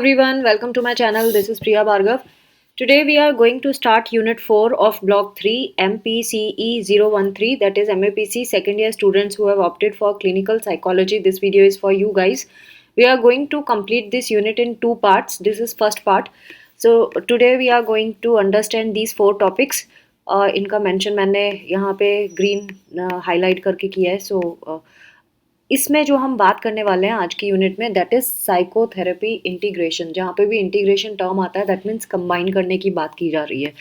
Everyone, welcome to my channel. This is Priya Bhargav. Today we are going to start Unit 4 of Block 3 MPCE 013, that is MAPC second year students who have opted for clinical psychology. This video is for you guys. We are going to complete this unit in two parts. This is first part. So today we are going to understand these four topics. इनका mention मैंने यहाँ पे green highlight करके किया है. सो इसमें जो हम बात करने वाले हैं आज की यूनिट में दैट इज साइकोथेरेपी इंटीग्रेशन. जहाँ पे भी इंटीग्रेशन टर्म आता है दैट मीन्स कंबाइन करने की बात की जा रही है.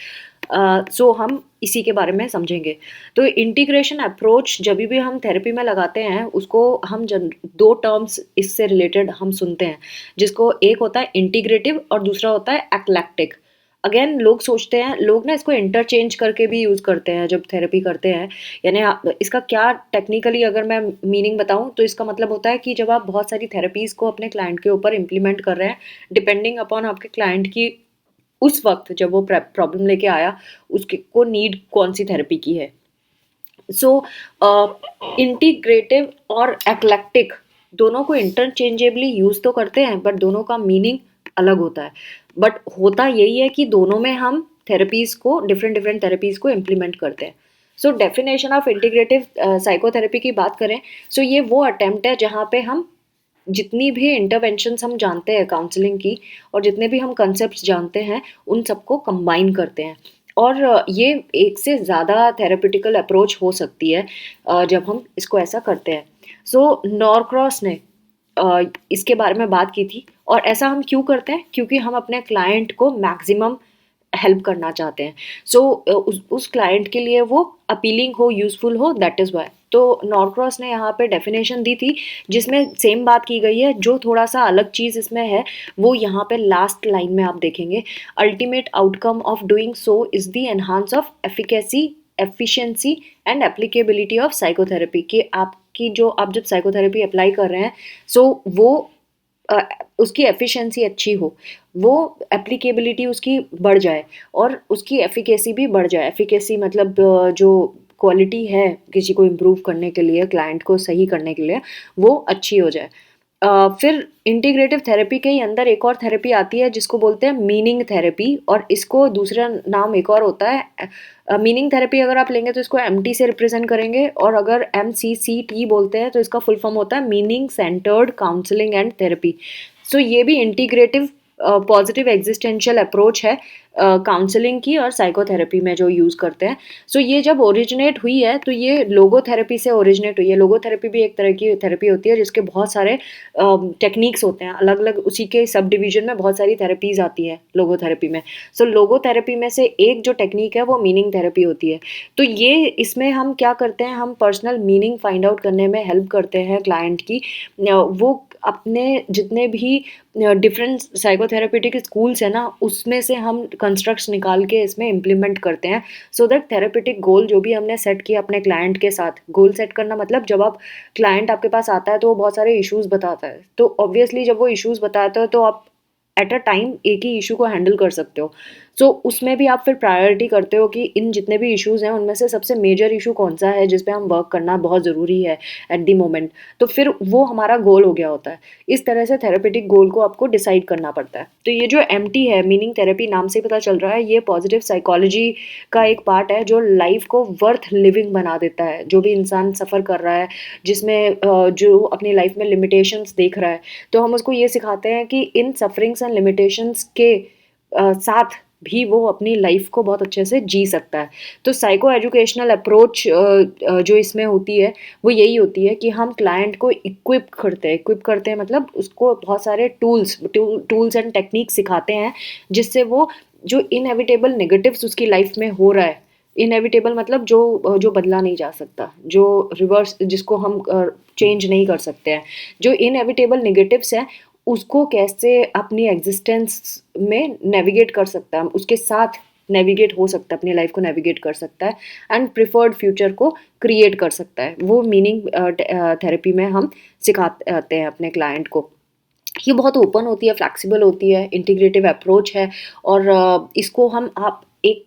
सो हम इसी के बारे में समझेंगे. तो इंटीग्रेशन अप्रोच जब भी हम थेरेपी में लगाते हैं उसको हम दो टर्म्स इससे रिलेटेड हम सुनते हैं, जिसको एक होता है इंटीग्रेटिव और दूसरा होता है एक्लैक्टिक. अगेन लोग सोचते हैं, लोग ना इसको इंटरचेंज करके भी यूज़ करते हैं जब थेरेपी करते हैं. यानी इसका क्या टेक्निकली अगर मैं मीनिंग बताऊं तो इसका मतलब होता है कि जब आप बहुत सारी थेरेपीज़ को अपने क्लाइंट के ऊपर इम्प्लीमेंट कर रहे हैं, डिपेंडिंग अपॉन आपके क्लाइंट की उस वक्त जब वो प्रॉब्लम लेके आया उसके को नीड कौन सी थेरेपी की है. सो इंटीग्रेटिव और एक्लेक्टिक दोनों को इंटरचेंजेबली यूज़ तो करते हैं बट दोनों का मीनिंग अलग होता है. बट होता यही है कि दोनों में हम थेरेपीज़ को डिफरेंट थेरेपीज़ को इम्प्लीमेंट करते हैं. So definition of integrative psychotherapy की बात करें सो ये वो अटेम्प्ट है जहाँ पे हम जितनी भी इंटरवेंशंस हम जानते हैं काउंसलिंग की और जितने भी हम कंसेप्ट जानते हैं उन सबको कंबाइन करते हैं. और ये एक से ज़्यादा थेरेपिटिकल अप्रोच हो सकती है जब हम इसको ऐसा करते हैं. सो नॉरक्रॉस ने इसके बारे में बात की थी. और ऐसा हम क्यों करते हैं? क्योंकि हम अपने क्लाइंट को मैक्सिमम हेल्प करना चाहते हैं. सो उस क्लाइंट के लिए वो अपीलिंग हो, यूजफुल हो, दैट इज़ वाई. तो नॉरक्रॉस ने यहाँ पे डेफिनेशन दी थी जिसमें सेम बात की गई है. जो थोड़ा सा अलग चीज़ इसमें है वो यहाँ पे लास्ट लाइन में आप देखेंगे. Ultimate outcome of doing so is the enhance of efficacy, efficiency and applicability of psychotherapy. कि आपकी जो आप जब साइकोथेरेपी अप्लाई कर रहे हैं सो वो उसकी एफिशिएंसी अच्छी हो, वो एप्लीकेबिलिटी उसकी बढ़ जाए और उसकी एफिकेसी भी बढ़ जाए. एफिकेसी मतलब जो क्वालिटी है किसी को इम्प्रूव करने के लिए, क्लाइंट को सही करने के लिए, वो अच्छी हो जाए. फिर इंटीग्रेटिव थेरेपी के ही अंदर एक और थेरेपी आती है जिसको बोलते हैं मीनिंग थेरेपी, और इसको दूसरा नाम एक और होता है. मीनिंग थेरेपी अगर आप लेंगे तो इसको MT से रिप्रेजेंट करेंगे, और अगर MCCT बोलते हैं तो इसका फुल फॉर्म होता है meaning centred counselling and therapy. So ये भी इंटीग्रेटिव पॉजिटिव एग्जिस्टेंशियल अप्रोच है काउंसलिंग की और साइकोथेरेपी में जो यूज़ करते हैं. सो ये जब ओरिजिनेट हुई है तो ये लोगोथेरेपी से ओरिजिनेट हुई है. लोगोथेरेपी भी एक तरह की थेरेपी होती है जिसके बहुत सारे टेक्निक्स होते हैं अलग अलग. उसी के सब डिवीजन में बहुत सारी थेरेपीज़ आती हैं लोगोथेरेपी में. सो लोगोथेरेपी में से एक जो टेक्निक है वो मीनिंग थेरेपी होती है. तो ये इसमें हम क्या करते हैं, हम पर्सनल मीनिंग फाइंड आउट करने में हेल्प करते हैं क्लाइंट की. वो अपने जितने भी डिफरेंट साइकोथेरेपेटिक स्कूल्स है ना उसमें से हम कंस्ट्रक्ट्स निकाल के इसमें इम्प्लीमेंट करते हैं. सो दैट थेरेपेटिक गोल जो भी हमने सेट किया अपने क्लाइंट के साथ, गोल सेट करना मतलब जब आप क्लाइंट आपके पास आता है तो वो बहुत सारे इश्यूज बताता है. तो ऑब्वियसली जब वो इश्यूज बताता है तो आप एट अ टाइम एक ही इशू को हैंडल कर सकते हो. सो उसमें भी आप फिर प्रायोरिटी करते हो कि इन जितने भी इश्यूज़ हैं उनमें से सबसे मेजर इशू कौन सा है जिस पे हम वर्क करना बहुत ज़रूरी है एट द मोमेंट. तो फिर वो हमारा गोल हो गया होता है. इस तरह से थेरेपेटिक गोल को आपको डिसाइड करना पड़ता है. तो ये जो MT है, मीनिंग थेरेपी, नाम से पता चल रहा है ये पॉजिटिव साइकोलॉजी का एक पार्ट है जो लाइफ को वर्थ लिविंग बना देता है. जो भी इंसान सफ़र कर रहा है, जिसमें जो अपनी लाइफ में लिमिटेशंस देख रहा है, तो हम उसको ये सिखाते हैं कि इन सफरिंग्स एंड लिमिटेशंस के साथ भी वो अपनी लाइफ को बहुत अच्छे से जी सकता है. तो साइको एजुकेशनल अप्रोच जो इसमें होती है वो यही होती है कि हम क्लाइंट को इक्विप करते हैं मतलब उसको बहुत सारे टूल्स एंड टेक्निक्स सिखाते हैं जिससे वो जो इनएविटेबल नेगेटिव्स उसकी लाइफ में हो रहा है, इनएविटेबल मतलब जो जो बदला नहीं जा सकता, जो रिवर्स जिसको हम चेंज नहीं कर सकते हैं, जो इनएविटेबल नेगेटिव्स हैं उसको कैसे अपनी एग्जिस्टेंस में नेविगेट कर सकता है, उसके साथ नेविगेट हो सकता है, अपनी लाइफ को नेविगेट कर सकता है एंड प्रिफर्ड फ्यूचर को क्रिएट कर सकता है. वो मीनिंग थेरेपी में हम सिखाते हैं अपने क्लाइंट को. ये बहुत ओपन होती है, फ्लेक्सिबल होती है, इंटीग्रेटिव अप्रोच है. और इसको हम आप एक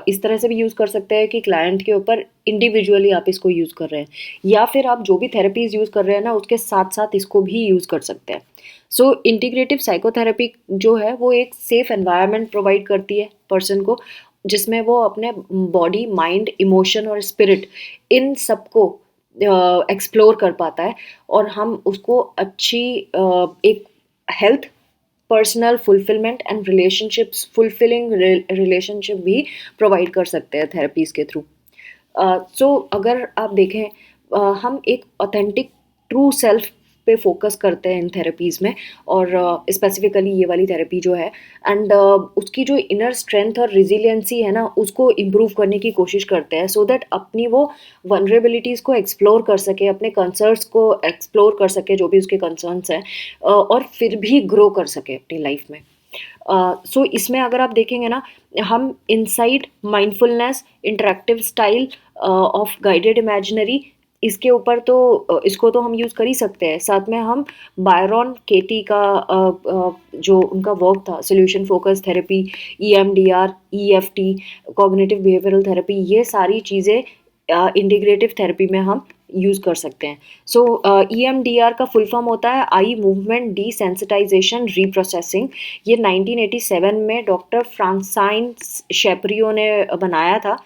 इस तरह से भी यूज़ कर सकते हैं कि क्लाइंट के ऊपर इंडिविजुअली आप इसको यूज़ कर रहे हैं, या फिर आप जो भी थेरेपीज़ यूज़ कर रहे हैं ना उसके साथ साथ इसको भी यूज़ कर सकते हैं. सो इंटीग्रेटिव साइकोथेरेपी जो है वो एक सेफ एनवायरनमेंट प्रोवाइड करती है पर्सन को, जिसमें वो अपने बॉडी, माइंड, इमोशन और स्पिरिट इन सबको एक्सप्लोर कर पाता है, और हम उसको अच्छी एक health, personal fulfilment and relationships, fulfilling relationship भी प्रोवाइड कर सकते हैं थेरेपीज़ के थ्रू। सो अगर आप देखें, हम एक ऑथेंटिक ट्रू सेल्फ पे फोकस करते हैं इन थेरेपीज़ में, और स्पेसिफिकली ये वाली थेरेपी जो है, एंड उसकी जो इनर स्ट्रेंथ और रिजिलियंसी है ना, उसको इम्प्रूव करने की कोशिश करते हैं, सो दैट अपनी वो वनरेबिलिटीज़ को एक्सप्लोर कर सके, अपने कंसर्न्स को एक्सप्लोर कर सके, जो भी उसके कंसर्न्स हैं, और फिर भी ग्रो कर सके अपनी लाइफ में। सो इसमें अगर आप देखेंगे ना, हम insight, mindfulness, interactive style of guided imaginary, इसके ऊपर तो इसको तो हम यूज़ कर ही सकते हैं। साथ में हम बायरॉन केटी का जो उनका वर्क था, solution focus therapy, EMDR, EFT, cognitive behavioural therapy, ये सारी चीज़ें इंटीग्रेटिव थेरेपी में हम यूज़ कर सकते हैं। सो EMDR का फुल फॉर्म होता है आई मूवमेंट डिसेंसिटाइजेशन रीप्रोसेसिंग। ये 1987 में डॉक्टर फ्रांसाइन शेपरियो ने बनाया था,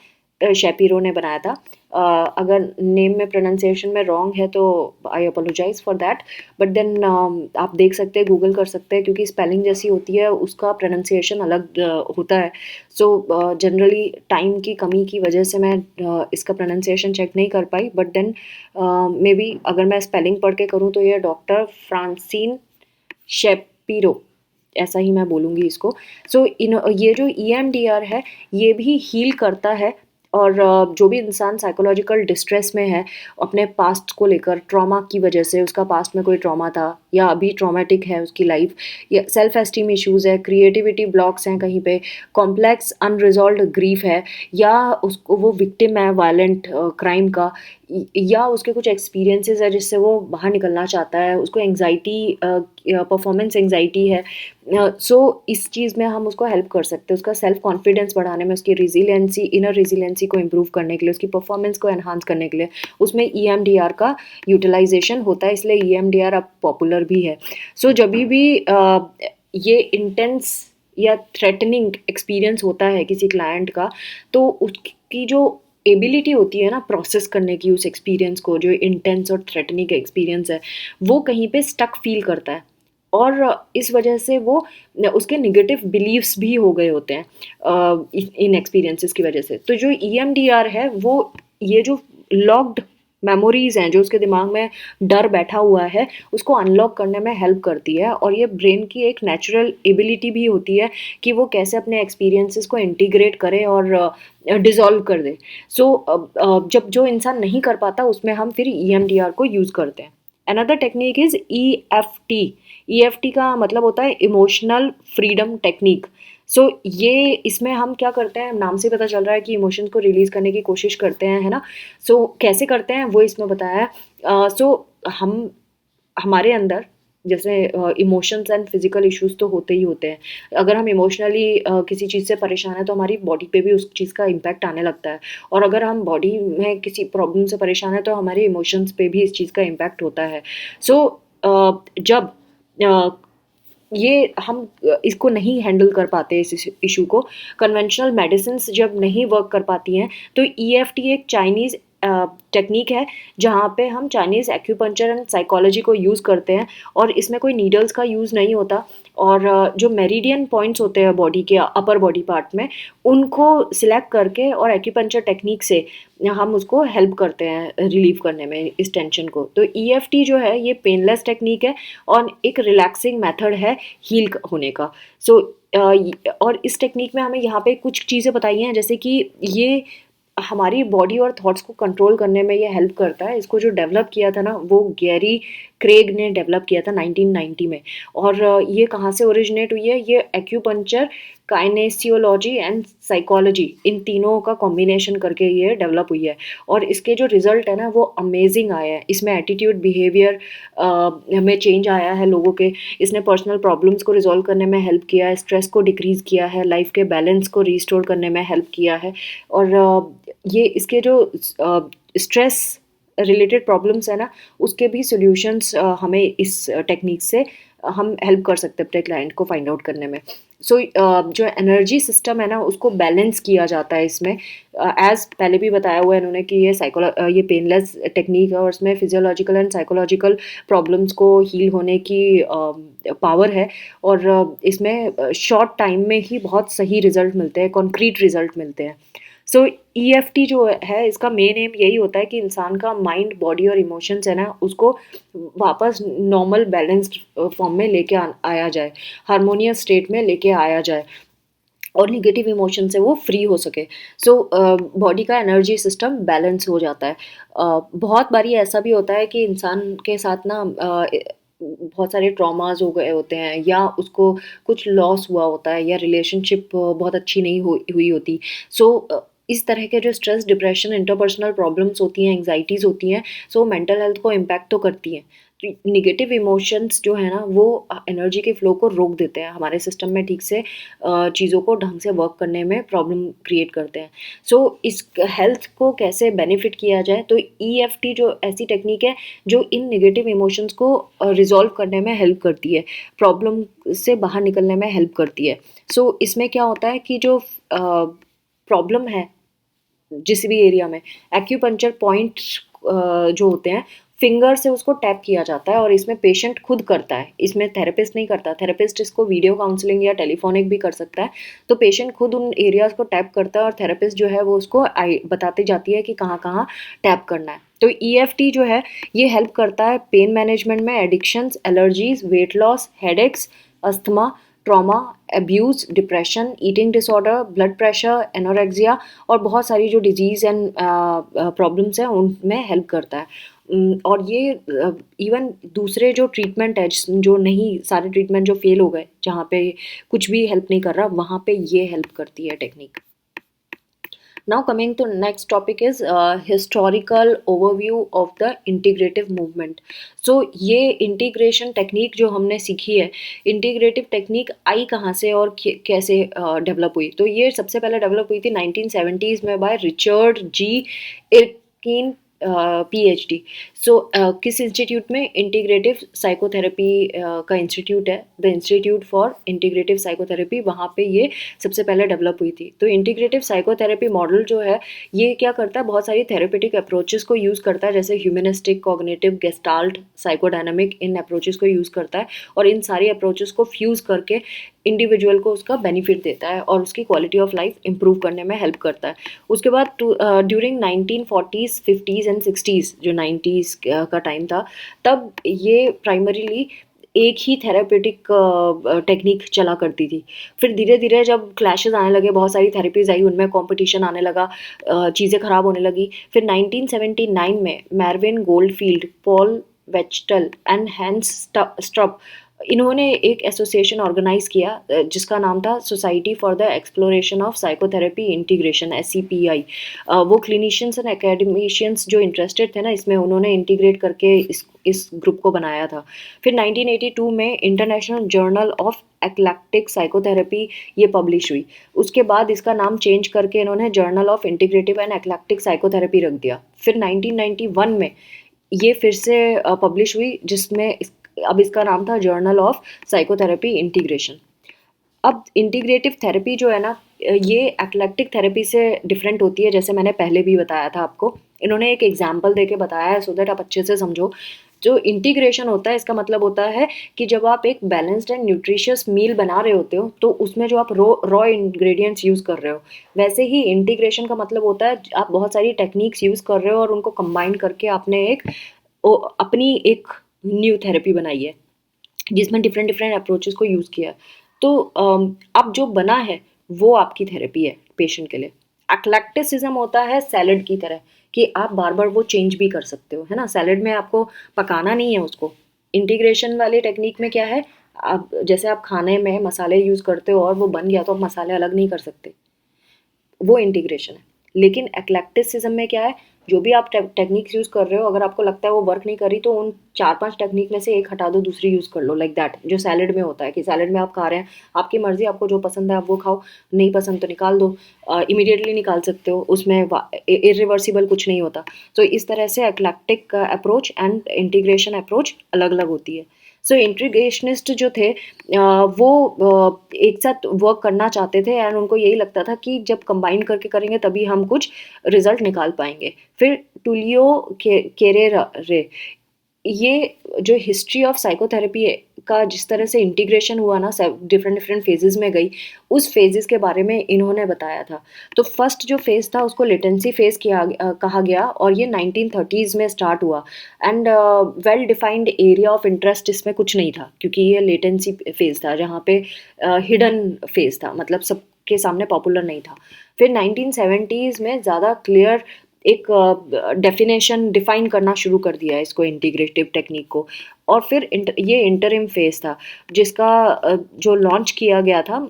शेपिरो ने बनाया था। अगर नेम में प्रोनाउंसिएशन में रॉन्ग है तो I apologise for that, but then आप देख सकते हैं, गूगल कर सकते हैं, क्योंकि स्पेलिंग जैसी होती है उसका प्रोनाउंसिएशन अलग होता है। सो जनरली टाइम की कमी की वजह से मैं इसका प्रोनाउंसिएशन चेक नहीं कर पाई, बट देन मे बी अगर मैं स्पेलिंग पढ़ के करूँ तो ये डॉक्टर फ्रांसिन शेपिरो, ऐसा ही मैं बोलूँगी इसको। सो ये जो EMDR है, ये भी हील करता है, और जो भी इंसान साइकोलॉजिकल डिस्ट्रेस में है अपने पास्ट को लेकर, ट्रॉमा की वजह से, उसका पास्ट में कोई ट्रॉमा था या अभी ट्रॉमेटिक है उसकी लाइफ, या सेल्फ एस्टीम इश्यूज़ है, क्रिएटिविटी ब्लॉक्स हैं कहीं पे, कॉम्प्लेक्स अनरिजॉल्व्ड ग्रीफ है, या उसको वो विक्टिम है वायलेंट क्राइम का, या उसके कुछ एक्सपीरियंसेस है जिससे वो बाहर निकलना चाहता है, उसको एंग्जाइटी, परफॉर्मेंस एंग्जाइटी है। सो इस चीज़ में हम उसको हेल्प कर सकते हैं, उसका सेल्फ कॉन्फिडेंस बढ़ाने में, उसकी रिजिलियंसी, इनर रिजिलियंसी को इम्प्रूव करने के लिए, उसकी परफॉर्मेंस को एनहांस करने के लिए उसमें EMDR का यूटिलाइजेशन होता है, इसलिए EMDR अब पॉपुलर भी है। सो जब भी ये इंटेंस या थ्रेटनिंग एक्सपीरियंस होता है किसी क्लाइंट का, तो उसकी जो एबिलिटी होती है ना प्रोसेस करने की उस एक्सपीरियंस को, जो इंटेंस और थ्रेटनिंग एक्सपीरियंस है, वो कहीं पे स्टक फील करता है, और इस वजह से वो उसके नेगेटिव बिलीव्स भी हो गए होते हैं इन एक्सपीरियंसेस की वजह से। तो जो EMDR है वो ये जो लॉक्ड मेमोरीज हैं, जो उसके दिमाग में डर बैठा हुआ है, उसको अनलॉक करने में हेल्प करती है, और ये ब्रेन की एक नेचुरल एबिलिटी भी होती है कि वो कैसे अपने एक्सपीरियंसेस को इंटीग्रेट करे और डिसॉल्व कर दे। सो जब जो इंसान नहीं कर पाता उसमें हम फिर EMDR को यूज़ करते हैं। Another technique is EFT। EFT का मतलब होता है इमोशनल फ्रीडम टेक्निक। सो ये इसमें हम क्या करते हैं, नाम से पता चल रहा है कि इमोशंस को रिलीज करने की कोशिश करते हैं, है ना। सो कैसे करते हैं वो इसमें बताया है। सो हम हमारे अंदर जैसे इमोशंस एंड फिजिकल इश्यूज तो होते ही होते हैं। अगर हम इमोशनली किसी चीज़ से परेशान है तो हमारी बॉडी पे भी उस चीज़ का इम्पैक्ट आने लगता है, और अगर हम बॉडी में किसी प्रॉब्लम से परेशान है तो हमारे इमोशंस पे भी इस चीज़ का इम्पैक्ट होता है। सो जब अ, ये हम इसको नहीं हैंडल कर पाते इस इशू को, कन्वेंशनल मेडिसिन्स जब नहीं वर्क कर पाती हैं, तो EFT एक चाइनीज़ टेक्निक है जहाँ पे हम चाइनीज़ एक्यूपंक्चर एंड साइकोलॉजी को यूज़ करते हैं, और इसमें कोई नीडल्स का यूज़ नहीं होता, और जो मेरिडियन पॉइंट्स होते हैं बॉडी के अपर बॉडी पार्ट में, उनको सिलेक्ट करके और एक्यूपंक्चर टेक्निक से हम उसको हेल्प करते हैं रिलीव करने में इस टेंशन को। तो EFT जो है ये पेनलेस टेक्निक है और एक रिलैक्सिंग मेथड है हील होने का। सो और इस टेक्निक में हमें यहाँ पे कुछ चीज़ें बताई हैं, जैसे कि ये हमारी बॉडी और थॉट्स को कंट्रोल करने में ये हेल्प करता है। इसको जो डेवलप किया था ना वो गैरी क्रेग ने डेवलप किया था 1990 में, और ये कहाँ से ओरिजिनेट हुई है, ये एक्यूपंक्चर, काइनेसियोलॉजी एंड साइकोलॉजी, इन तीनों का कॉम्बिनेशन करके ये डेवलप हुई है, और इसके जो रिजल्ट है ना वो अमेजिंग आया है। इसमें एटीट्यूड, बिहेवियर में चेंज आया है लोगों के, इसने पर्सनल प्रॉब्लम्स को रिजॉल्व करने में हेल्प किया है, स्ट्रेस को डिक्रीज़ किया है, लाइफ के बैलेंस को रिस्टोर करने में हेल्प किया है, और ये इसके जो स्ट्रेस रिलेटेड प्रॉब्लम्स है ना उसके भी सॉल्यूशंस हमें इस टेक्निक से हम हेल्प कर सकते हैं अपने क्लाइंट को फाइंड आउट करने में। सो जो एनर्जी सिस्टम है ना उसको बैलेंस किया जाता है इसमें। एज पहले भी बताया हुआ है इन्होंने कि ये पेनलेस टेक्निक है और इसमें फिजियोलॉजिकल एंड साइकोलॉजिकल प्रॉब्लम्स को हील होने की पावर है। और इसमें शॉर्ट टाइम में ही बहुत सही रिजल्ट मिलते हैं, कॉन्क्रीट रिजल्ट मिलते हैं। सो EFT जो है इसका मेन एम यही होता है कि इंसान का माइंड, बॉडी और इमोशंस है ना उसको वापस नॉर्मल बैलेंस्ड फॉर्म में लेके आया जाए, हार्मोनियस स्टेट में लेके आया जाए और निगेटिव इमोशन से वो फ्री हो सके। सो बॉडी का एनर्जी सिस्टम बैलेंस हो जाता है। बहुत बारी ऐसा भी होता है कि इंसान के साथ ना बहुत सारे ट्रॉमास हो गए होते हैं या उसको कुछ लॉस हुआ होता है या रिलेशनशिप बहुत अच्छी नहीं हुई होती। सो इस तरह के जो स्ट्रेस, डिप्रेशन, इंटरपर्सनल प्रॉब्लम्स होती हैं, एंग्जाइटीज़ होती हैं, सो मेंटल हेल्थ को इम्पैक्ट तो करती हैं। निगेटिव इमोशंस जो है ना वो एनर्जी के फ्लो को रोक देते हैं, हमारे सिस्टम में ठीक से चीज़ों को ढंग से वर्क करने में प्रॉब्लम क्रिएट करते हैं। सो इस हेल्थ को कैसे बेनिफिट किया जाए, तो EFT जो ऐसी टेक्निक है जो इन निगेटिव इमोशंस को रिजॉल्व करने में हेल्प करती है, प्रॉब्लम से बाहर निकलने में हेल्प करती है। सो इसमें क्या होता है कि जो प्रॉब्लम है जिस भी एरिया में, एक्यूपंक्चर पॉइंट जो होते हैं फिंगर से उसको टैप किया जाता है और इसमें पेशेंट खुद करता है, इसमें थेरेपिस्ट नहीं करता। थेरेपिस्ट इसको वीडियो काउंसलिंग या टेलीफोनिक भी कर सकता है। तो पेशेंट खुद उन एरियाज को टैप करता है और थेरेपिस्ट जो है वो उसको बताती जाती है कि कहाँ कहाँ टैप करना है। तो EFT जो है ये हेल्प करता है पेन मैनेजमेंट में, addictions, allergies, weight loss, headaches, asthma, trauma, abuse, depression, eating disorder, blood pressure, anorexia और बहुत सारी जो डिजीज़ एंड प्रॉब्लम्स हैं उनमें हेल्प करता है। और ये इवन दूसरे जो ट्रीटमेंट है जो नहीं, सारे ट्रीटमेंट जो फेल हो गए, जहाँ पे कुछ भी हेल्प नहीं कर रहा, वहाँ पे ये हेल्प करती है technique. Now coming to next topic is historical overview of the integrative movement. So ये इंटीग्रेशन टेक्निक जो हमने सीखी है, इंटीग्रेटिव टेक्निक आई कहाँ से और कैसे डेवलप हुई, तो ये सबसे पहले डेवलप हुई थी 1970s में बाय रिचर्ड जी एर्किन PhD। सो किस इंस्टीट्यूट में, इंटीग्रेटिव साइकोथेरेपी का इंस्टीट्यूट है, the institute for integrative psychotherapy, वहाँ पे ये सबसे पहले डेवलप हुई थी। तो इंटीग्रेटिव साइकोथेरेपी मॉडल जो है ये क्या करता है, बहुत सारी थेरेपेटिक अप्रोचेस को यूज़ करता है, जैसे ह्यूमनिस्टिक, कॉग्निटिव, गेस्टाल्ट, साइकोडायनामिक, इन अप्रोचेस को यूज़ करता है और इन सारी अप्रोचेस को फ्यूज़ करके इंडिविजुअल को उसका बेनिफिट देता है और उसकी क्वालिटी ऑफ लाइफ इंप्रूव करने में हेल्प करता है। उसके बाद during 1940s, 50s and 60s, जो 90s का टाइम था, तब ये प्राइमरीली एक ही थेरेपेटिक टेक्निक चला करती थी। फिर धीरे धीरे जब क्लैशेस आने लगे, बहुत सारी थेरेपीज आई, उनमें कंपटीशन आने लगा, चीज़ें ख़राब होने लगी। फिर 1979 में Marvin Goldfield, Paul Wachtel and Hans Strupp, इन्होंने एक एसोसिएशन ऑर्गेनाइज किया जिसका नाम था society for the exploration of psychotherapy integration, SCPI। वो क्लिनिशियंस एंड एकेडमिशियंस जो इंटरेस्टेड थे ना इसमें, उन्होंने इंटीग्रेट करके इस ग्रुप को बनाया था। फिर 1982 में international journal of eclectic psychotherapy ये पब्लिश हुई। उसके बाद इसका नाम चेंज करके इन्होंने journal of integrative and eclectic psychotherapy रख दिया। फिर 1991 में ये फिर से पब्लिश हुई, जिसमें अब इसका नाम था जर्नल ऑफ साइकोथेरेपी इंटीग्रेशन। अब इंटीग्रेटिव थेरेपी जो है ना ये एक्लेक्टिक थेरेपी से डिफरेंट होती है, जैसे मैंने पहले भी बताया था आपको। इन्होंने एक एग्जाम्पल देके बताया है सो दैट आप अच्छे से समझो। जो इंटीग्रेशन होता है इसका मतलब होता है कि जब आप एक बैलेंस्ड एंड न्यूट्रिशियस मील बना रहे होते हो तो उसमें जो आप रॉ इंग्रेडिएंट्स यूज़ कर रहे हो, वैसे ही इंटीग्रेशन का मतलब होता है आप बहुत सारी टेक्निक्स यूज़ कर रहे हो और उनको कंबाइन करके आपने अपनी एक न्यू थेरेपी बनाई है जिसमें डिफरेंट डिफरेंट अप्रोचेस को यूज़ किया है। तो अब जो बना है वो आपकी थेरेपी है पेशेंट के लिए। एक्लेक्टिसिज्म होता है सैलड की तरह कि आप बार बार वो चेंज भी कर सकते हो, है ना। सैलड में आपको पकाना नहीं है उसको। इंटीग्रेशन वाली टेक्निक में क्या है, आप जैसे आप खाने में मसाले यूज़ करते हो और वो बन गया तो आप मसाले अलग नहीं कर सकते, वो इंटीग्रेशन है। लेकिन एक्लेक्टिसिज्म में क्या है, जो भी आप टेक्निक्स यूज़ कर रहे हो, अगर आपको लगता है वो वर्क नहीं कर रही तो उन 4-5 टेक्निक में से एक हटा दो, दूसरी यूज़ कर लो, लाइक दैट। जो सैलड में होता है कि सैलड में आप खा रहे हैं, आपकी मर्ज़ी, आपको जो पसंद है आप वो खाओ, नहीं पसंद तो निकाल दो। इमीडिएटली निकाल सकते हो, उसमें इरिवर्सिबल कुछ नहीं होता। तो इस तरह से eclectic approach and integration approach अलग अलग होती है। सो इंटीग्रेशनिस्ट जो थे वो एक साथ वर्क करना चाहते थे एंड उनको यही लगता था कि जब कंबाइन करके करेंगे तभी हम कुछ रिजल्ट निकाल पाएंगे। फिर टुलियो केरेरा रे, ये जो हिस्ट्री ऑफ साइकोथेरेपी का जिस तरह से इंटीग्रेशन हुआ ना, डिफरेंट डिफरेंट फेजेस में गई, उस फेजेस के बारे में इन्होंने बताया था। तो फर्स्ट जो फेज था उसको लेटेंसी फेज कहा गया और ये 1930s में स्टार्ट हुआ and well defined area of interest इसमें कुछ नहीं था क्योंकि ये लेटेंसी फेज था जहाँ पे हिडन फेज था, मतलब सबके सामने पॉपुलर नहीं था। फिर 1970s में ज़्यादा क्लियर एक डेफिनेशन डिफाइन करना शुरू कर दिया है इसको, इंटीग्रेटिव टेक्निक को। और फिर ये इंटरिम फेज था जिसका जो लॉन्च किया गया था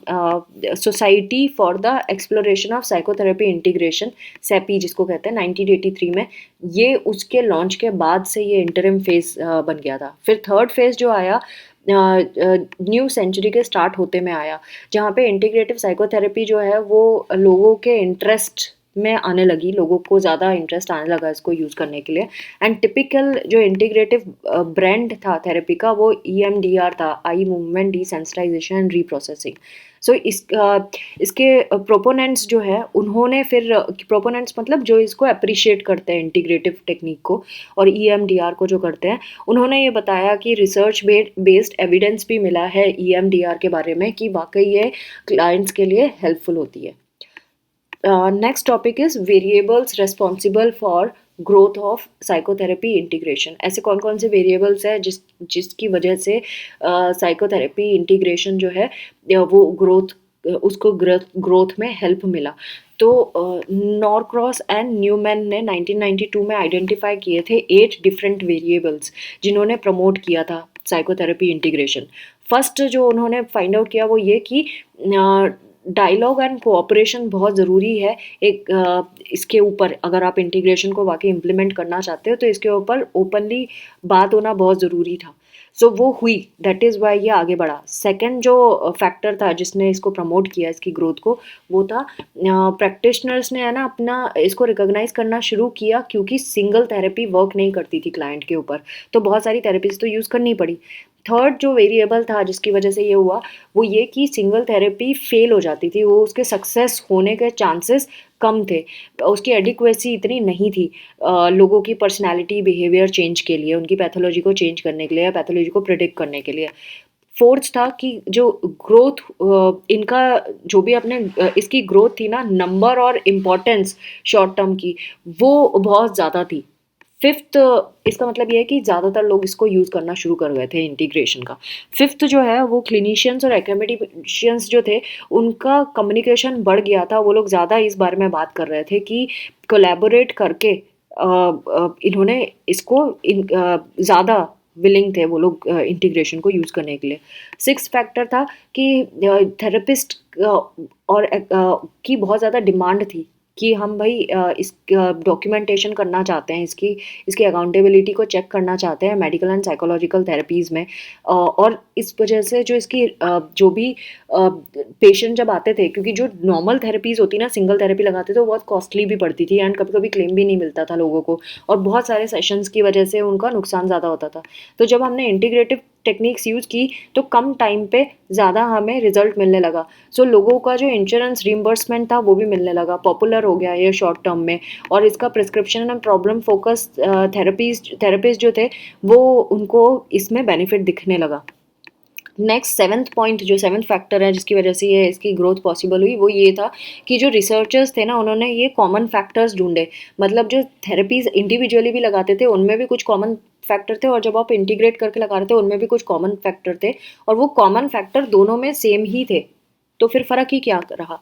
society for the exploration of psychotherapy integration, sappy जिसको कहते हैं, 1983 में। ये उसके लॉन्च के बाद से ये इंटरिम फेज बन गया था। फिर थर्ड फेज जो आया न्यू सेंचुरी के स्टार्ट होते में आया, जहाँ पे इंटीग्रेटिव साइकोथेरेपी जो है वो लोगों के इंटरेस्ट में आने लगी, लोगों को ज़्यादा इंटरेस्ट आने लगा इसको यूज़ करने के लिए। एंड टिपिकल जो इंटीग्रेटिव ब्रांड था थेरेपी का वो EMDR था, eye movement desensitisation and reprocessing. So इसके प्रोपोनेंट्स जो है उन्होंने फिर प्रोपोनेंट्स मतलब जो इसको अप्रिशिएट करते हैं इंटीग्रेटिव टेक्निक को और EMDR को जो करते हैं, उन्होंने ये बताया कि रिसर्च बेस्ड एविडेंस भी मिला है EMDR के बारे में कि वाकई ये क्लाइंट्स के लिए हेल्पफुल होती है। Next topic is variables responsible for growth of psychotherapy integration. ऐसे कौन कौन से वेरिएबल्स हैं जिसकी वजह से साइकोथेरेपी इंटीग्रेशन जो है वो उसको ग्रोथ में हेल्प मिला। तो नॉरक्रॉस एंड न्यूमैन ने 1992 में आइडेंटिफाई किए थे 8 डिफरेंट वेरिएबल्स जिन्होंने प्रमोट किया था साइकोथेरेपी इंटीग्रेशन। फर्स्ट जो उन्होंने फाइंड आउट किया वो ये कि डायलॉग एंड कोऑपरेशन बहुत ज़रूरी है। इसके ऊपर अगर आप इंटीग्रेशन को वाकई इम्प्लीमेंट करना चाहते हो तो इसके ऊपर ओपनली बात होना बहुत ज़रूरी था। सो वो हुई, दैट इज़ वाई ये आगे बढ़ा। सेकंड जो फैक्टर था जिसने इसको प्रमोट किया इसकी ग्रोथ को, वो था प्रैक्टिशनर्स ने है ना अपना इसको रिकॉग्नाइज करना शुरू किया क्योंकि सिंगल थेरेपी वर्क नहीं करती थी क्लाइंट के ऊपर, तो बहुत सारी थेरेपीज तो यूज़ करनी पड़ी। थर्ड जो वेरिएबल था जिसकी वजह से ये हुआ वो ये कि सिंगल थेरेपी फेल हो जाती थी, वो उसके सक्सेस होने के चांसेस कम थे, उसकी एडिक्वेसी इतनी नहीं थी लोगों की पर्सनालिटी बिहेवियर चेंज के लिए, उनकी पैथोलॉजी को चेंज करने के लिए या पैथोलॉजी को प्रिडिक्ट करने के लिए। फोर्थ था कि जो ग्रोथ इनका जो भी अपने इसकी ग्रोथ थी ना, नंबर और इम्पोर्टेंस शॉर्ट टर्म की वो बहुत ज़्यादा थी। फिफ्थ, इसका मतलब ये है कि ज़्यादातर लोग इसको यूज़ करना शुरू कर गए थे इंटीग्रेशन का। फिफ्थ जो है वो क्लिनिशियंस और एकेडमिशियंस जो थे उनका कम्युनिकेशन बढ़ गया था, वो लोग ज़्यादा इस बारे में बात कर रहे थे कि कोलैबोरेट करके इन्होंने इसको ज़्यादा विलिंग थे वो लोग इंटीग्रेशन को यूज़ करने के लिए। सिक्स फैक्टर था कि थेरेपिस्ट और की बहुत ज़्यादा डिमांड थी कि हम भाई इस डॉक्यूमेंटेशन करना चाहते हैं, इसकी अकाउंटेबिलिटी को चेक करना चाहते हैं मेडिकल एंड साइकोलॉजिकल थेरेपीज़ में। और इस वजह से जो इसकी जो भी पेशेंट जब आते थे, क्योंकि जो नॉर्मल थेरेपीज़ होती ना, सिंगल थेरेपी लगाते थे वो बहुत कॉस्टली भी पड़ती थी एंड कभी कभी क्लेम भी नहीं मिलता था लोगों को, और बहुत सारे सेशंस की वजह से उनका नुकसान ज़्यादा होता था। तो जब हमने इंटीग्रेटिव टेक्निक्स यूज़ की तो कम टाइम पे ज़्यादा हमें रिजल्ट मिलने लगा। सो लोगों का जो इंश्योरेंस रिम्बर्समेंट था वो भी मिलने लगा, पॉपुलर हो गया ये शॉर्ट टर्म में। और इसका prescription and problem focus therapist जो थे वो उनको इसमें बेनिफिट दिखने लगा। नेक्स्ट सेवन्थ पॉइंट, जो सेवन्थ फैक्टर है जिसकी वजह से ये इसकी ग्रोथ पॉसिबल हुई, वो ये था कि जो रिसर्चर्स थे ना उन्होंने ये कॉमन फैक्टर्स ढूंढे। मतलब जो थेरेपीज इंडिविजुअली भी लगाते थे उनमें भी कुछ कॉमन फैक्टर थे, और जब आप इंटीग्रेट करके लगा रहे थे उनमें भी कुछ कॉमन फैक्टर थे, और वो कॉमन फैक्टर दोनों में सेम ही थे। तो फिर फ़र्क ही क्या रहा।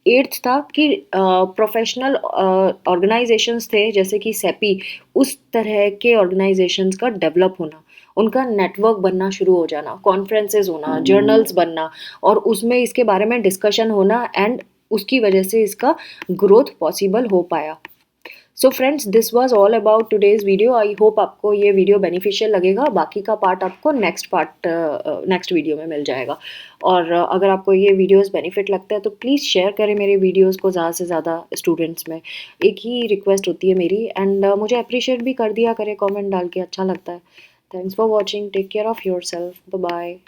एट्थ था कि प्रोफेशनल ऑर्गेनाइजेशंस थे जैसे कि सेपी, उस तरह के ऑर्गेनाइजेशंस का डेवलप होना, उनका नेटवर्क बनना शुरू हो जाना, कॉन्फ्रेंसेस होना, जर्नल्स बनना, और उसमें इसके बारे में डिस्कशन होना, एंड उसकी वजह से इसका ग्रोथ पॉसिबल हो पाया। So friends, this was all about today's video. I hope आपको ये वीडियो बेनिफिशियल लगेगा। बाकी का पार्ट आपको नेक्स्ट वीडियो में मिल जाएगा। और अगर आपको ये वीडियोस बेनिफिट लगता है तो प्लीज़ शेयर करें मेरे वीडियोस को ज़्यादा से ज़्यादा स्टूडेंट्स में। एक ही रिक्वेस्ट होती है मेरी, एंड मुझे अप्रिशिएट भी कर दिया करें कमेंट डाल के, अच्छा लगता है। Thanks for watching. Take care of yourself. Bye bye.